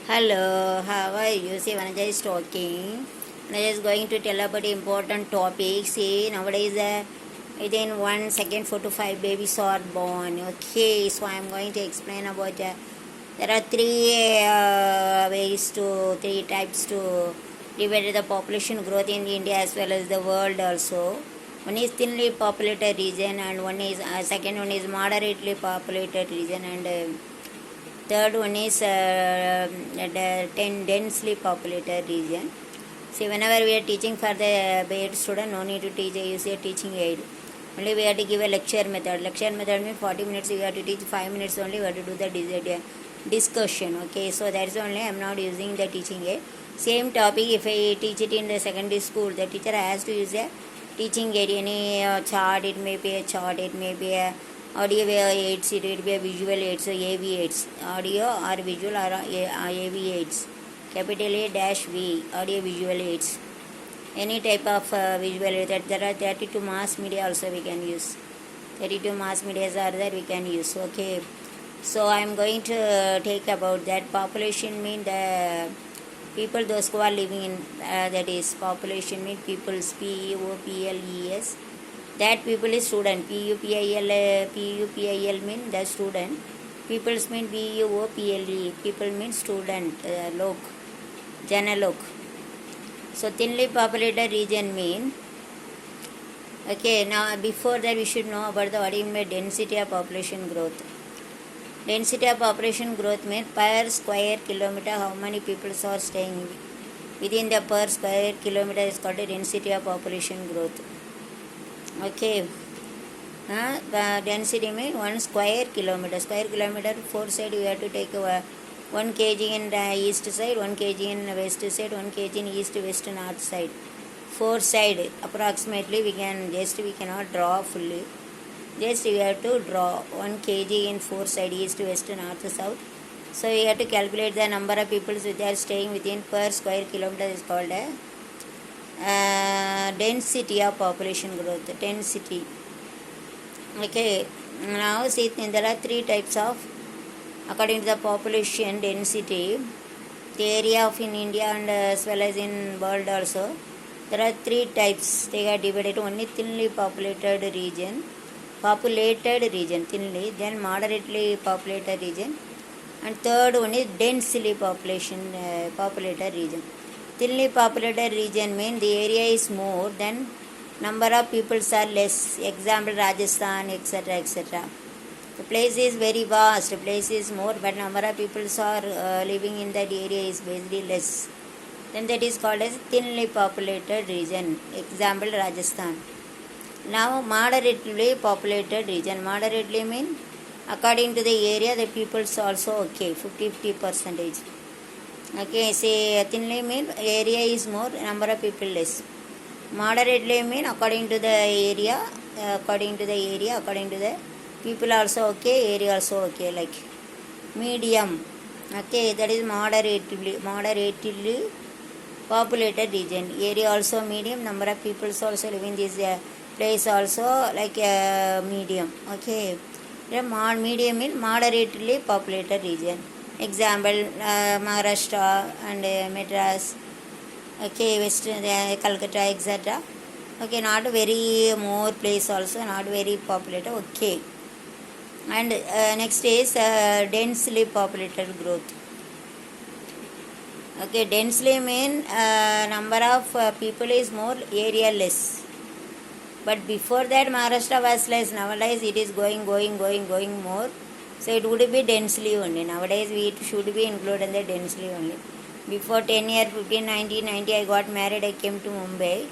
Hello, how are you? See, Vanaja is talking. Vanaja is going to tell about important topics. See, nowadays within 1 second 4 to 5 babies are born. Okay, so I am going to explain about there are three types to divide the population growth in India as well as the world also. One is thinly populated region and one is second one is moderately populated region and third one is densely populated region. See, whenever we are teaching for the aid student, no need to use a teaching aid. Only we have to give a lecture method. Lecture method means 40 minutes we have to teach, 5 minutes only we have to do the discussion. Okay, so that's only I am not using the teaching aid. Same topic, if I teach it in the secondary school, the teacher has to use a teaching aid. Any chart, it may be a chart, it may be a audio aids, it will be a visual aids, so AV aids, audio or visual or AV aids, capital A dash V, audio visual aids, any type of visual aids. There are 32 mass media also we can use, 32 mass media are there we can use. Okay, so I am going to take about that. Population mean the people those who are living in that is population mean peoples, PEOPLES. That people is student. PUPIL mean the student. Peoples mean PUOPLE. People mean student. Lok. Janalok. So thinly populated region mean. Okay, now before that we should know about the what is density of population growth. Density of population growth means per square kilometer how many people are staying within the per square kilometer is called the density of population growth. Okay, density means 1 square kilometer. Square kilometer, 4 side we have to take 1 kg in east side, 1 kg in west side, 1 kg in east, west, north side. 4 side approximately we cannot draw fully. Just we have to draw 1 kg in 4 side, east, west, north, south. So we have to calculate the number of people which are staying within per square kilometer is called a density of population growth. Density. Okay, now see there are 3 types of according to the population density, the area of in India and as well as in world also. There are 3 types. They are divided. Only thinly populated region, thinly, then moderately populated region, and third one is densely populated region. Thinly populated region means the area is more than number of people are less. Example Rajasthan, etc., etc. The place is very vast, the place is more, but number of people are living in that area is very less. Then that is called as thinly populated region. Example Rajasthan. Now moderately populated region. Moderately means according to the area the people also okay, 50%. Okay, say thinly mean area is more, number of people less. Moderately mean according to the area, according to the people also okay, area also okay. Like medium, okay, that is moderately populated region. Area also medium, number of people also living this place also like medium. Okay, medium means moderately populated region. Example Maharashtra and Madras, okay, Western Calcutta, etc. Okay, not very more place also, not very populated. Okay, and next is densely populated growth. Okay, densely mean number of people is more, area less. But before that Maharashtra was less. Nowadays it is going more. So it would be densely only. Nowadays it should be included in the densely only. Before 10 years, 1990, I got married, I came to Mumbai.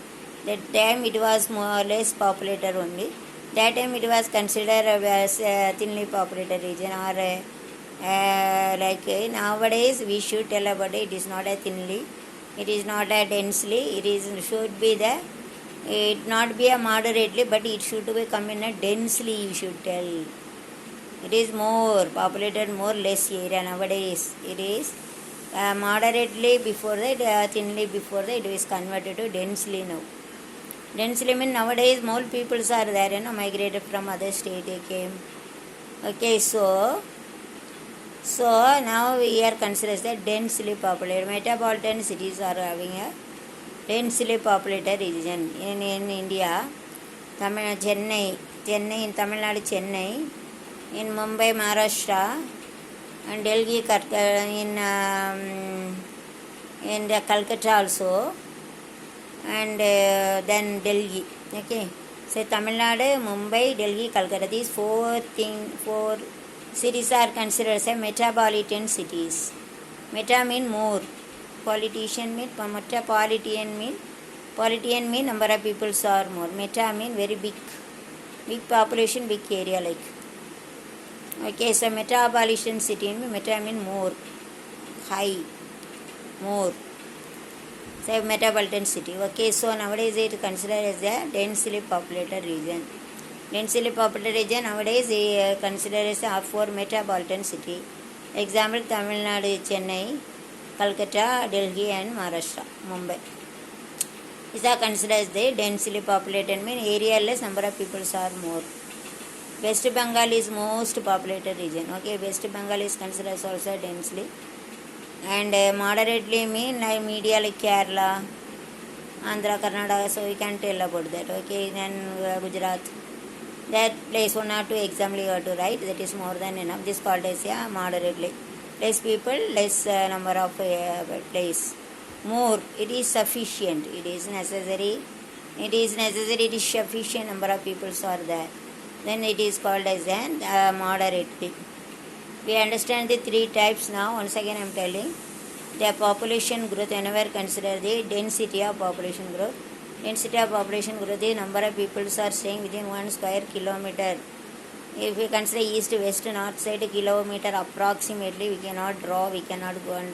That time it was more or less populated only. That time it was considered as a thinly populated region or like nowadays we should tell about it. It is not a thinly, it is not a densely, should be the, it not be a moderately, but it should be come in a densely, you should tell. It is more populated, more less area nowadays. It is moderately before that, thinly before that, it is converted to densely now. Densely means nowadays more people are there, migrated from other state they came. Okay, so So now we are considered the densely populated. Metropolitan cities are having a densely populated region. In India, Chennai in Tamil Nadu, Chennai, in Mumbai, Maharashtra, and Delhi, in the Calcutta also, and then Delhi. Okay, so Tamil Nadu, Mumbai, Delhi, Calcutta. These four cities are considered as metropolitan cities. Meta mean more. Politician mean Politician mean number of people are more. Meta mean very big population, big area like. Okay, so metropolitan city mean meta mean more, high, more. So metropolitan city. Okay, so nowadays it is considered as a densely populated region. Densely populated region nowadays is considered as a four metropolitan city. Example, Tamil Nadu, Chennai, Calcutta, Delhi and Maharashtra, Mumbai. These are considered as the densely populated, mean area less, number of people are more. West Bengal is most populated region. Okay, West Bengal is considered as also densely. And moderately mean like media like Kerala, Andhra, Karnataka, so we can tell about that. Okay, then Gujarat. That place 1 or 2 example you have to write, that is more than enough. This called as moderately. Less people, less number of place. More, it is sufficient, it is necessary, it is sufficient number of people are there. Then it is called as moderately. We understand the three types now. Once again I am telling. The population growth, whenever consider the density of population growth. Density of population growth, the number of people are staying within 1 square kilometer. If we consider east, west, north side kilometer approximately, we cannot draw, we cannot go and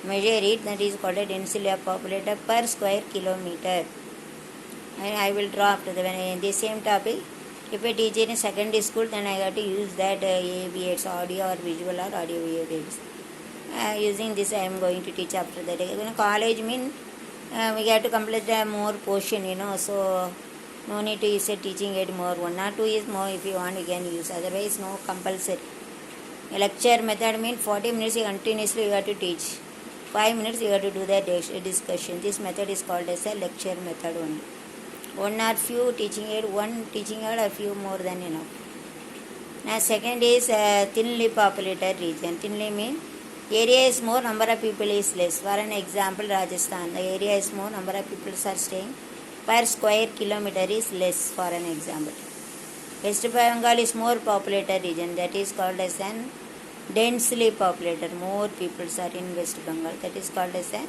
measure it. That is called a density of populated per square kilometer. I will draw after the same topic. If I teach in a secondary school, then I have to use that ABS, audio or visual or audio aids. Using this I am going to teach after that. In college mean we have to complete more portion, so no need to use a teaching aid more. 1 or 2 is more, if you want you can use, otherwise no compulsory. A lecture method mean 40 minutes continuously you have to teach, 5 minutes you have to do the discussion. This method is called as a lecture method only. 1 or few teaching aid, 1 teaching aid or few more than enough. Now second is thinly populated region. Thinly mean area is more, number of people is less. For an example, Rajasthan, the area is more, number of people are staying per square kilometer is less, for an example. West Bengal is more populated region, that is called as an densely populated. More people are in West Bengal, that is called as a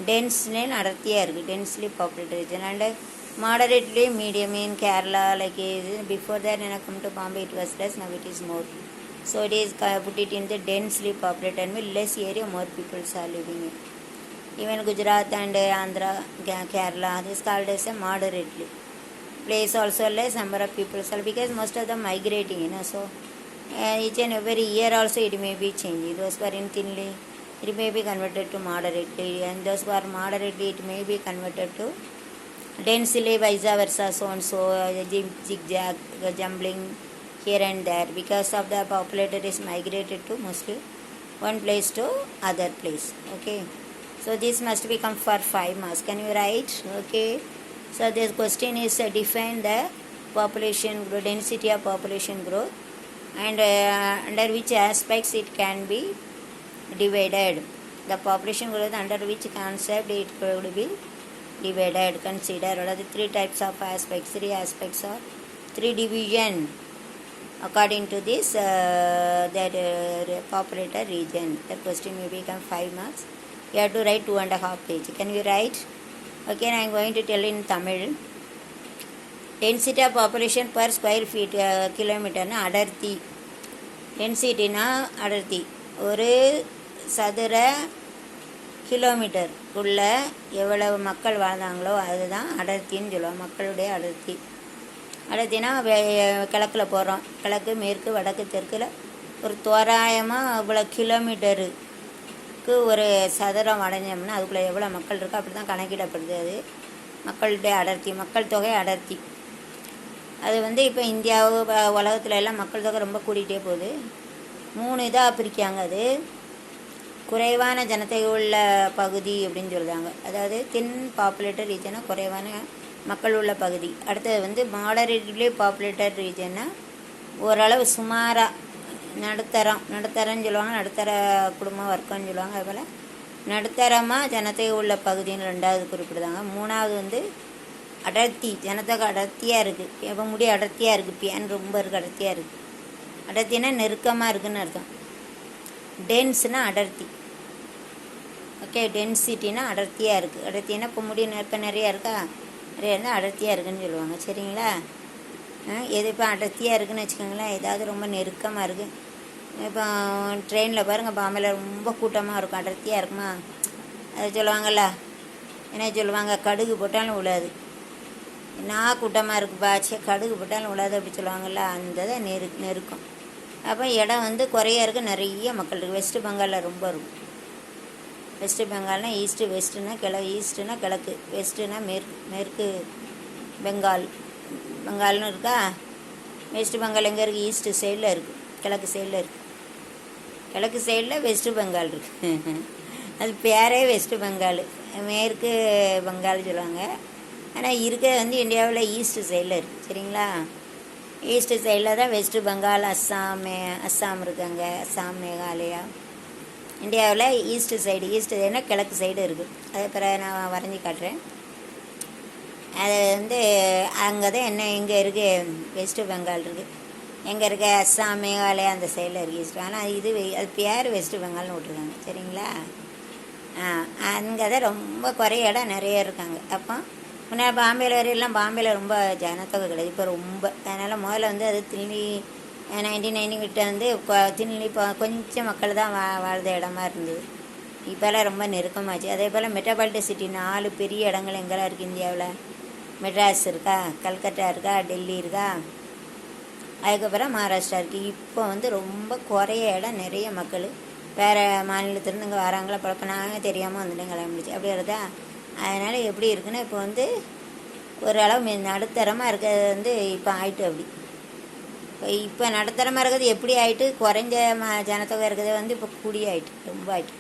densely populated region. And moderately medium in Kerala, like before that when I come to Bombay it was less, now it is more. So it is put it in the densely populated, with less area, more people are living in. Even Gujarat and Andhra, Kerala, this is called as a moderately. Place also less, number of people are, because most of them migrating, so each and every year also it may be changing. Those who are in thinly, it may be converted to moderately, and those who are moderately, it may be converted to densely, vice versa, so and so, zigzag, jumbling here and there, because of the populator is migrated to mostly one place to other place. Okay, so this must become for 5 marks. Can you write? Okay, so this question is define the population growth, density of population growth, and under which aspects it can be divided. The population growth, under which concept it could be divided. Consider what are the 3 types of aspects. 3 aspects or 3 division according to this populated region. The question may become 5 marks. You have to write 2.5 pages. Can you write? Okay, I am going to tell in Tamil. Density of population per square feet kilometer na adarthi. Density na adarthi. ஒரு சதுர kilometre உள்ள எவ்வளவு மக்கள் வாழ்ந்தாங்களோ அதுதான் அடர்த்தின்னு சொல்லுவோம். மக்களுடைய அடர்த்தி. அடர்த்தினா கிழக்கில் போகிறோம், கிழக்கு மேற்கு வடக்கு தெற்கில் ஒரு தோராயமாக இவ்வளோ கிலோமீட்டருக்கு ஒரு சதுரம் அடைஞ்சோம்னா அதுக்குள்ளே எவ்வளோ மக்கள் இருக்கோ அப்படி தான் கணக்கிடப்படுது. அது மக்களுடைய அடர்த்தி, மக்கள் தொகை அடர்த்தி. அது இப்போ இந்தியாவு உலகத்துல எல்லாம் மக்கள் தொகை ரொம்ப கூடிகிட்டே போகுது. 3 இதாக பிரிக்காங்க. அது குறைவான ஜனத்தொகை உள்ள பகுதி அப்படின்னு சொல்கிறாங்க. அதாவது தின் பாப்புலேட்டட் ரீஜனா குறைவான மக்கள் உள்ள பகுதி. அடுத்தது வந்து மாடரேட்லி பாப்புலேட்டட் ரீஜன்னா ஓரளவு சுமாராக நடுத்தரம்னு சொல்லுவாங்க, நடுத்தர குடும்ப வர்க்கம்னு சொல்லுவாங்க. அதுபோல் நடுத்தரமாக ஜனத்தொகை உள்ள பகுதின்னு 2வது குறிப்பிடுதாங்க. 3வது வந்து அடர்த்தி, ஜனத்தொகை அடர்த்தியாக இருக்குது. எப்போ முடி அடர்த்தியாக இருக்குது, பேன் ரொம்ப இருக்குது, அடர்த்தியாக இருக்குது. அடர்த்தினா நெருக்கமாக இருக்குதுன்னு அர்த்தம். டென்ஸ்னா அடர்த்தி. ஓகே, டென்சிட்டினா அடர்த்தியாக இருக்குது. அடர்த்தினா இப்போ முடி நிறையா இருக்கா, நிறையா இருந்தால் அடர்த்தியாக இருக்குதுன்னு சொல்லுவாங்க. சரிங்களா? எது இப்போ அடர்த்தியாக இருக்குதுன்னு வச்சுக்கோங்களேன். ஏதாவது ரொம்ப நெருக்கமாக இருக்குது. இப்போ ட்ரெயினில் பாருங்கள், பாம்பேல ரொம்ப கூட்டமாக இருக்கும், அடர்த்தியாக இருக்குமா, அது சொல்லுவாங்கள்ல, என்ன சொல்லுவாங்க, கடுகு போட்டாலும் விழாது. நான் கூட்டமாக இருக்குப்பா, கடுகு போட்டாலும் விழாது அப்படி சொல்லுவாங்கள்ல, அந்த தான் நெருக்கம். அப்போ இடம் வந்து குறையா இருக்குது, நிறைய மக்கள் இருக்குது. வெஸ்ட் பெங்காலில் ரொம்ப இருக்கும். வெஸ்ட் பெங்கால்னால் ஈஸ்ட்டு, வெஸ்ட்டுனா ஈஸ்ட்டுனா கிழக்கு, வெஸ்ட்டுனா மேற்கு பெங்கால்னு இருக்கா. வெஸ்ட் பெங்கால் எங்கே இருக்குது? ஈஸ்ட்டு சைடில் இருக்குது, கிழக்கு சைடில் இருக்குது. கிழக்கு சைடில் வெஸ்ட் பெங்கால் இருக்குது. அது பேரே வெஸ்ட் பெங்கால், மேற்கு பெங்கால் சொல்லுவாங்க. ஆனால் இருக்க வந்து இந்தியாவில் ஈஸ்ட்டு சைடில் இருக்குது. சரிங்களா? ஈஸ்ட்டு சைடில் தான் வெஸ்ட் பெங்கால், அஸ்ஸாம் இருக்காங்க, அஸ்ஸாம், மேகாலயா. இந்தியாவில் ஈஸ்ட்டு சைடுனா கிழக்கு சைடு இருக்குது. அது பிறகு நான் வரைஞ்சி காட்டுறேன். அது வந்து அங்கே தான் என்ன இங்கே இருக்குது, வெஸ்ட்டு பெங்கால் இருக்குது. எங்கே இருக்க அஸ்ஸாம், மேகாலயா அந்த சைடில் இருக்குது ஈஸ்ட். ஆனால் அது பேர் வெஸ்ட் பெங்கால்னு விட்ருக்காங்க. சரிங்களா? அங்கே தான் ரொம்ப குறைய இடம் நிறைய இருக்காங்க. அப்போ முன்னாடி பாம்பேயில் வரையெல்லாம் பாம்பேயில் ரொம்ப ஜனத்தொகை கிடையாது, இப்போ ரொம்ப. அதனால் முதல்ல வந்து அது தில்லி 1990 கிட்ட வந்து தில்லி கொஞ்சம் மக்கள் தான் வாழ்ந்த இடமா இருந்தது. இப்போல்லாம் ரொம்ப நெருக்கமாச்சு. அதே போல் மெட்ரோபாலிட்டன் சிட்டி 4 பெரிய இடங்கள் எங்கெல்லாம் இருக்குது இந்தியாவில். மெட்ராஸ் இருக்கா, கல்கட்டா இருக்கா, டெல்லி இருக்கா, அதுக்கப்புறம் மகாராஷ்டிரா இருக்குது. இப்போ வந்து ரொம்ப குறைய இடம், நிறைய மக்கள் வேறு மாநிலத்திலேருந்து இங்கே வராங்களா, இப்போ நாங்கள் தெரியாமல் வந்துட்டு கிளம்பிடுச்சு. அப்படி வருதா? அதனால் எப்படி இருக்குன்னா, இப்போ வந்து ஓரளவு நடுத்தரமாக இருக்கிறது வந்து இப்போ ஆயிட்டு. அப்படி இப்போ நடுத்தரமாக இருக்கிறது எப்படி ஆகிட்டு, குறைஞ்ச ஜனத்தொகை இருக்கிறது வந்து இப்போ கூடி ஆகிட்டு, ரொம்ப ஆகிட்டு,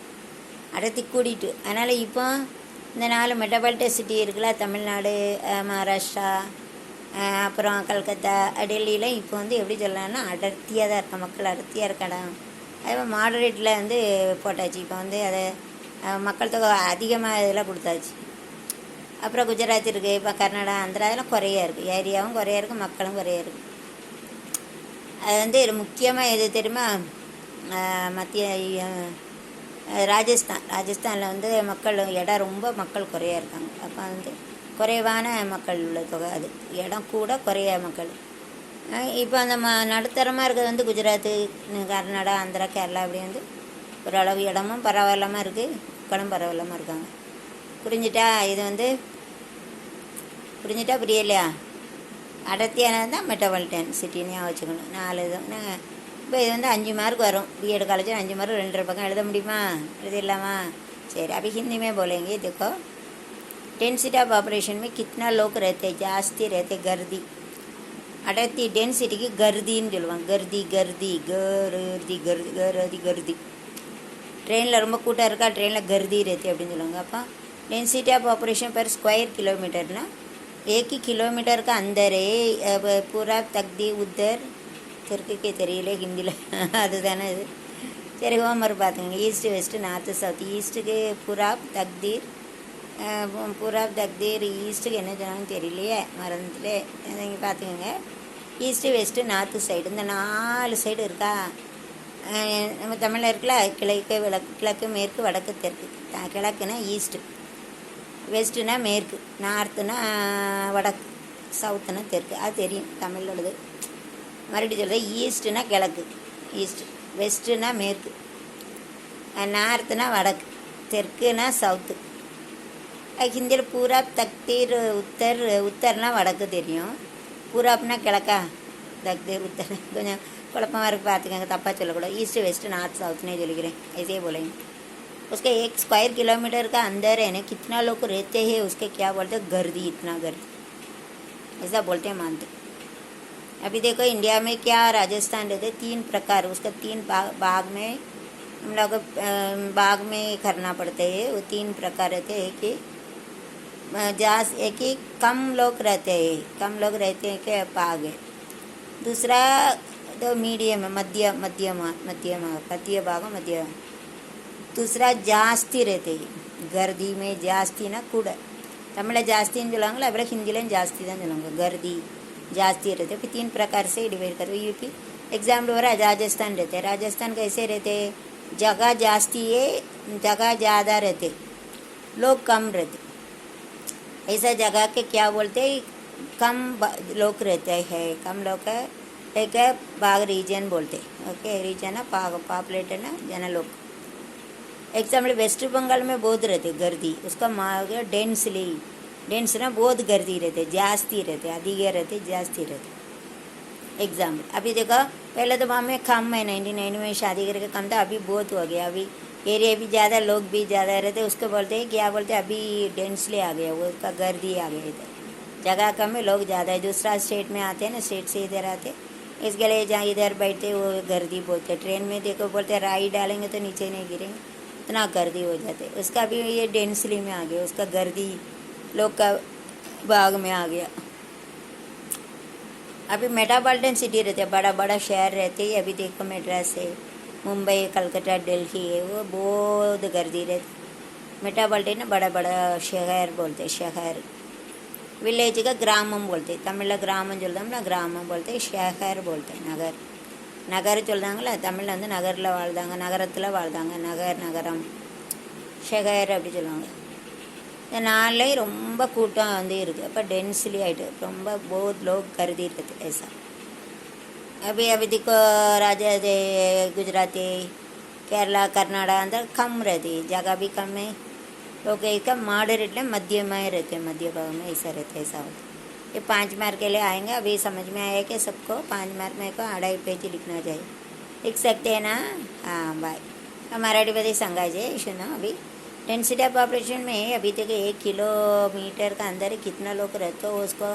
அடர்த்தி கூடிட்டு. அதனால் இப்போ இந்த 4 மெட்ரோபாலிட்டன் சிட்டி இருக்குல்ல, தமிழ்நாடு, மகாராஷ்டிரா, அப்புறம் கல்கத்தா, டெல்லியில் இப்போ வந்து எப்படி சொல்லலாம்னா அடர்த்தியாக தான் இருக்க மக்கள், அடர்த்தியாக இருக்க இடம். அதே மாடரேட்டில் வந்து போட்டாச்சு. இப்போ வந்து அதை மக்கள் தொகை அதிகமாக இதெல்லாம் கொடுத்தாச்சு. அப்புறம் குஜராத் இருக்குது, இப்போ கர்நாடகா, ஆந்திரா, அதெல்லாம் குறையா இருக்குது. ஏரியாவும் குறையா இருக்குது, மக்களும் குறையா இருக்குது. அது வந்து முக்கியமாக எது தெரியுமா, மத்திய ராஜஸ்தானில் வந்து மக்கள் இடம் ரொம்ப மக்கள் குறையா இருக்காங்க. அப்போ வந்து குறைவான மக்கள் உள்ள தொகை, அது இடம் கூட குறைய மக்கள். இப்போ அந்த நடுத்தரமாக இருக்கிறது வந்து குஜராத்து, கர்நாடகா, ஆந்திரா, கேரளா, அப்படி வந்து ஓரளவு இடமும் பரவாயில்லாமல் இருக்குது, மக்களும் பரவாயில்லாமல் இருக்காங்க. புரிஞ்சிட்டா? இது வந்து புரிஞ்சிட்டா புரியலையா? அடர்த்தியானது தான் மெட்ரோபாலிட்டன் சிட்டினே வச்சுக்கணும். 4 தான். இப்போ இது வந்து 5 மார்க் வரும். பிஎட் காலேஜில் 5 மார்க் 2 பக்கம் எழுத முடியுமா? எழுதிடலாமா? சரி, अभी हिंदी में बोलेंगे. देखो, डेंसिटी ऑफ पॉपुलेशन में कितना लोग रहते, जास्ती रहते, गर्दी. அடர்த்தி டென்சிட்டிக்கு கர்தின்னு சொல்லுவாங்க. கர்தி. ட்ரெயினில் ரொம்ப கூட்டம் இருக்கா, ட்ரெயினில் கர்தி रहती அப்படின்னு சொல்லுவாங்க. அப்போ डेंसिटी ऑफ पॉपुलेशन पर स्क्वायर किलोमीटरना 1 किलोमीटर का अंदर है पूरा तकदी उधर தெற்குக்கே தெரியல ஹிந்தியில், அதுதானே இது. சரி, ஹோம்ஒர்க் பார்த்துங்க. East, west, north, south. ஈஸ்ட்டுக்கு புராப் தக்தீர், ஈஸ்ட்டுக்கு என்ன சொன்னாலும் தெரியலையே, மறந்துட்டு இங்கே பார்த்துக்கோங்க. ஈஸ்ட்டு, வெஸ்ட்டு, நார்த்து சைடு, இந்த 4 சைடு இருக்கா. நம்ம தமிழில் இருக்கல, கிழக்கு, மேற்கு, வடக்கு, தெற்கு. கிழக்குனா ஈஸ்ட்டு, வெஸ்ட்டுனா மேற்கு, நார்த்துனா வடக்கு, சவுத்துனா தெற்கு. அது தெரியும் தமிழில் உள்ளது. மறுபடியும் சொல்கிறது, ஈஸ்ட்டுனா கிழக்கு, ஈஸ்ட்டு, வெஸ்ட்டுனா மேற்கு, நார்த்துனா வடக்கு, தெற்குனா சவுத்து. ஹிந்தியில் பூராப் தக்தீர் உத்தர்னா வடக்கு தெரியும், பூராப்னா கிழக்கா, தக்தீர் உத்தர் கொஞ்சம் குழப்பமாக இருக்குது, பார்த்துக்கங்க, தப்பாக சொல்லக்கூடாது. ஈஸ்ட்டு, வெஸ்ட்டு, நார்த், साउथने சொல்லிக்கிறேன், ऐसे बोलेंगे. उसके 1 स्क्वायर किलोमीटर का अंदर है ना, कितना लोग रहते हैं, उसके क्या बोलते हैं, गर्दी, इतना गर्दी, ऐसा बोलते हैं, मानते. अभी देखो इंडिया में क्या राजस्थान रहते 3 प्रकार, उसका 3 भाग में हम लोग भाग में करना पड़ता है। वो 3 प्रकार रहते हैं कि एक ही कम लोग रहते हैं, कम लोग रहते हैं कि भाग है। दूसरा तो मीडियम मध्य मध्यम मध्यम मध्य भाग मध्य। दूसरा ಜಾಸ್ತಿ रहते गर्दी में ಜಾಸ್ತಿ ना ಕೂಡ தமிழில் ஜாஸ்தின்னு சொல்லுவாங்களா, அப்புறம் ஹிந்திலையும் ஜாஸ்தி தான் சொல்லுவாங்க, गर्दी जास्ती रहते। फिर 3 प्रकार से डिवाइड करो। यूपी एग्जाम्पल हो रहा है राजस्थान रहते हैं। राजस्थान कैसे रहते, जगह जास्ती है, जगह ज़्यादा रहते, लोग कम रहते। ऐसा जगह के क्या बोलते, कम लोग रहते हैं, कम लोग का एक भाग रीजन बोलते। ओके, रीजन है पॉपुलेटेड ना जन लोग। एग्जाम्पल वेस्ट बंगाल में बहुत रहते गर्दी, उसका डेंसली डेंस ना बहुत गर्दी रहते, जास्ती रहते, अधिक रहते, जास्ती रहते। एग्जाम्पल अभी देखो, पहले तो वहाँ में कम है, 1990 में शादी करके कम था, अभी बहुत हो गया। अभी एरिया भी ज़्यादा, लोग भी ज़्यादा रहते, उसको बोलते हैं क्या बोलते हैं, अभी डेंसली आ गया, वो उसका गर्दी आ गया इधर, जगह कम है, लोग ज़्यादा है। दूसरा स्टेट में आते हैं ना, स्टेट से इधर आते, इसके लिए जहाँ इधर बैठते वो गर्दी बोलते। ट्रेन में देखो बोलते राई डालेंगे तो नीचे नहीं गिरेंगे, इतना गर्दी हो जाते। उसका भी ये डेंसली में आ गया, उसका गर्दी लोग का भाग में आ गया। अभी मेट्रोपॉलिटन सिटी रहते, बड़ा बड़ा शहर रहते हैं। अभी देखो मेड्रास है, मुंबई, कलकत्ता, दिल्ली है, वो बहुत गर्दी रहती। मेट्रोपॉलिटन ना बड़ा बड़ा शहर बोलते, शहर। विलेज का ग्रामम बोलते, तमिल ग्रामम சொல்லுதாங்களா, கிராமம் बोलते, शहर बोलते, नगर நகர் சொல்லுதாங்களா, தமிழில் வந்து நகரில் வாழ்ந்தாங்க, நகரத்தில் வாழ்ந்தாங்க, நகர் நகரம் ஷஹர் அப்படி சொல்லுவாங்க। இந்த நாளில் ரொம்ப கூட்டம் வந்து இருக்குது, அப்போ डेंसली ஆகிட்டு ரொம்ப बहुत लोग गर्दी रहते ऐसा। अभी अभी देखो राजा गुजराती, केरला, कर्नाटक अंदर कम रहती, जगह भी कम है, लोग इसका मॉडरेट मध्य में रहते, मध्य भाग में ऐसा रहते, ऐसा होता। ये 5 मार्क के लिए आएंगे। अभी समझ में आया कि सबको 5 मार्क में को 2.5 पेज लिखना चाहिए, लिख सकते हैं ना। हाँ बाय। मराठी मध्ये सांगायचे सुनो। अभी डेंसिटी ऑफ पॉपुलेशन में अभी तक 1 किलोमीटर का अंदर कितना लोग रहते हो उसको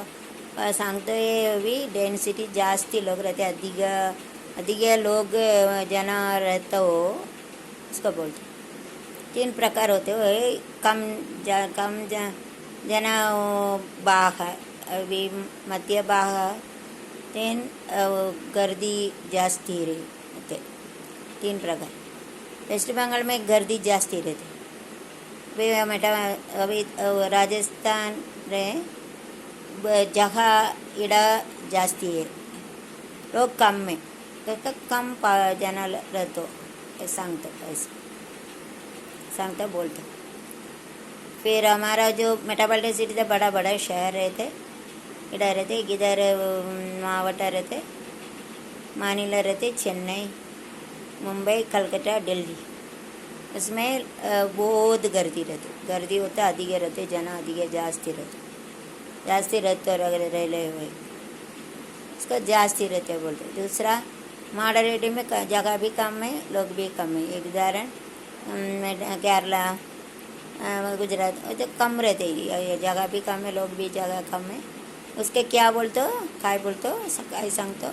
सांगते हैं। अभी डेंसिटी जास्ती लोग रहते, अधिक अधिक लोग जन रहते हो उसको बोलते। 3 प्रकार होते हो, कम जन बाह, अभी मध्य बाह, देन गर्दी जास्ती रहते, 3 प्रकार। वेस्ट बंगाल में गर्दी जास्ती रहती। अभी राजस्थान रे जगह इड़ा जास्ती है, लोग कम में, तो कम जन रहते सांगते, ऐसे सांगते बोलते। फिर हमारा जो मेट्रोपॉलिटन सिटी था, बड़ा बड़ा शहर रहते, इधर रहते, इधर मावटा रहते, मानिला रहते, चेन्नई, मुंबई, कलकत्ता, दिल्ली, उसमें बहुत गर्दी रहती, गर्दी होता, अधिक रहते, जन अधिक जास्ती रहते और अगर रह हुए उसको जास्ती रहते बोलते। दूसरा मॉडरेट में जगह भी कम है, लोग भी कम है। एक उदाहरण केरला, गुजरात, तो कम रहते, जगह भी कम है, लोग भी जगह कम है, उसके क्या बोलते हो, काय बोलते हो, काय सांगतो,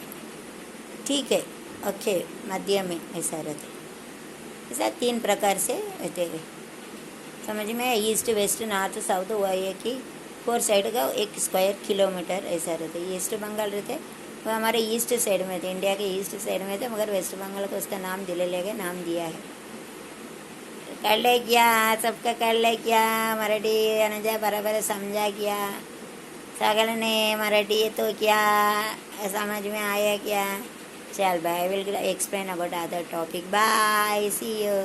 ठीक है, ओके, मध्य में ऐसा रहते। ऐसा 3 प्रकार से रहते हैं। समझ में, ईस्ट वेस्ट नॉर्थ साउथ हुआ है कि 4 साइड का 1 स्क्वायर किलोमीटर ऐसा रहते। ईस्ट बंगाल रहते, वो हमारे ईस्ट साइड में थे, इंडिया के ईस्ट साइड में थे, मगर वेस्ट बंगाल को उसका नाम दिल्ली लेके नाम दिया है। कर ले क्या, सबका कर ले क्या, मराठी अनुजा बराबर समझा क्या, सगल ने मराठी तो क्या समझ में आया क्या। चल bye, will explain about other topic, bye, see you.